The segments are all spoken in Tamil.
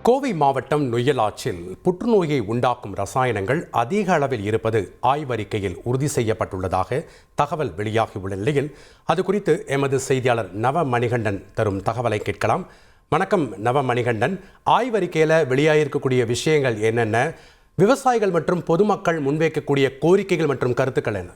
கோவை மாவட்டம் நொய்யலாற்றில் புற்றுநோயை உண்டாக்கும் ரசாயனங்கள் அதிக அளவில் இருப்பது ஆய்வறிக்கையில் உறுதி செய்யப்பட்டுள்ளதாக தகவல் வெளியாகியுள்ள நிலையில் அது குறித்து எமது செய்தியாளர் நவ மணிகண்டன் தரும் தகவலை கேட்கலாம். வணக்கம் நவ மணிகண்டன், ஆய்வறிக்கையில் வெளியாகிருக்கக்கூடிய விஷயங்கள் என்னென்ன, விவசாயிகள் மற்றும் பொதுமக்கள் முன்வைக்கக்கூடிய கோரிக்கைகள் மற்றும் கருத்துக்கள் என்ன?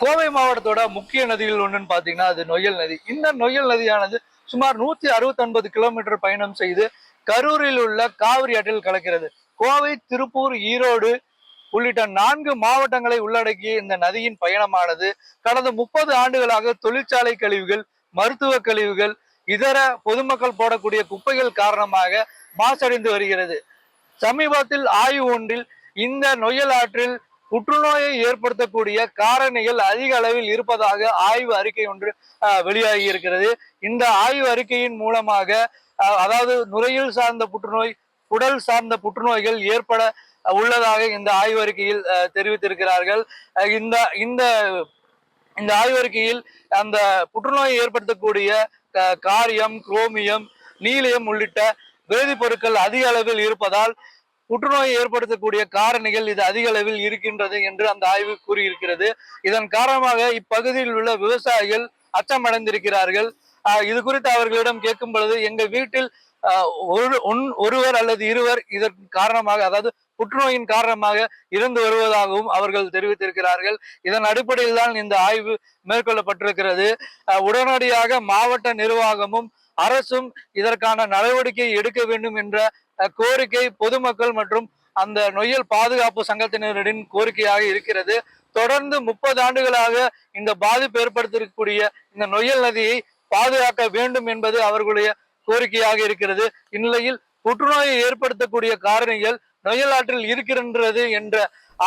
கோவை மாவட்டத்தோட முக்கிய நதிகள் ஒன்றுன்னு பார்த்தீங்கன்னா அது நொய்யல் நதி. இந்த நொய்யல் நதியானது சுமார் 169 கிலோமீட்டர் பயணம் செய்து கரூரில் உள்ள காவிரி ஆற்றில் கலக்கிறது. கோவை, திருப்பூர், ஈரோடு உள்ளிட்ட 4 மாவட்டங்களை உள்ளடக்கிய இந்த நதியின் பயணமானது கடந்த 30 ஆண்டுகளாக தொழிற்சாலை கழிவுகள், மருத்துவ கழிவுகள், இதர பொதுமக்கள் போடக்கூடிய குப்பைகள் காரணமாக மாசடைந்து வருகிறது. சமீபத்தில் ஆய்வு ஒன்றில் இந்த நொய்யல் ஆற்றில் புற்றுநோயை ஏற்படுத்தக்கூடிய காரணிகள் அதிக அளவில் இருப்பதாக ஆய்வு அறிக்கை ஒன்று வெளியாகி இருக்கிறது. இந்த ஆய்வு அறிக்கையின் மூலமாக அதாவது நுரையீரல் சார்ந்த புற்றுநோய், குடல் சார்ந்த புற்றுநோய்கள் ஏற்பட உள்ளதாக இந்த ஆய்வறிக்கையில் தெரிவித்திருக்கிறார்கள். இந்த இந்த இந்த ஆய்வறிக்கையில் அந்த புற்றுநோயை ஏற்படுத்தக்கூடிய காரியம், குரோமியம், நீலியம் உள்ளிட்ட வேதிப்பொருட்கள் அதிக அளவில் இருப்பதால் புற்றுநோயை ஏற்படுத்தக்கூடிய காரணிகள் இது அதிக அளவில் இருக்கின்றது என்று அந்த ஆய்வு கூறியிருக்கிறது. இதன் காரணமாக இப்பகுதியில் உள்ள விவசாயிகள் அச்சமடைந்திருக்கிறார்கள். இது குறித்து அவர்களிடம் கேட்கும் பொழுது, எங்க வீட்டில் ஒருவர் அல்லது இருவர் இதற்கு காரணமாக, அதாவது புற்றுநோயின் காரணமாக இறந்து வருவதாகவும் அவர்கள் தெரிவித்திருக்கிறார்கள். இதன் அடிப்படையில் தான் இந்த ஆய்வு மேற்கொள்ளப்பட்டிருக்கிறது. உடனடியாக மாவட்ட நிர்வாகமும் அரசும் இதற்கான நடவடிக்கை எடுக்க வேண்டும் என்ற கோரிக்கை பொதுமக்கள் மற்றும் அந்த நொய்யல் பாதுகாப்பு சங்கத்தினரின் கோரிக்கையாக இருக்கிறது. தொடர்ந்து 30 ஆண்டுகளாக இந்த பாதிப்பு ஏற்படுத்தக்கூடிய இந்த நொய்யல் நதியை பாதுகாக்க வேண்டும் என்பது அவர்களுடைய கோரிக்கையாக இருக்கிறது. இந்நிலையில் புற்றுநோயை ஏற்படுத்தக்கூடிய காரணிகள் நொய்யல் ஆற்றில் இருக்கின்றது என்ற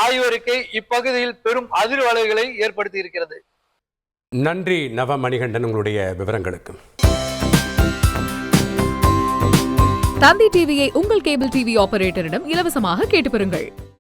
ஆய்வறிக்கை இப்பகுதியில் பெரும் அதிர்வலைகளை ஏற்படுத்தி இருக்கிறது. நன்றி நவ மணிகண்டன், உங்களுடைய விவரங்களுக்கு. தந்தி டிவியை உங்கள் கேபிள் டிவி ஆபரேட்டரிடம் இலவசமாக கேட்டு பெறுங்கள்.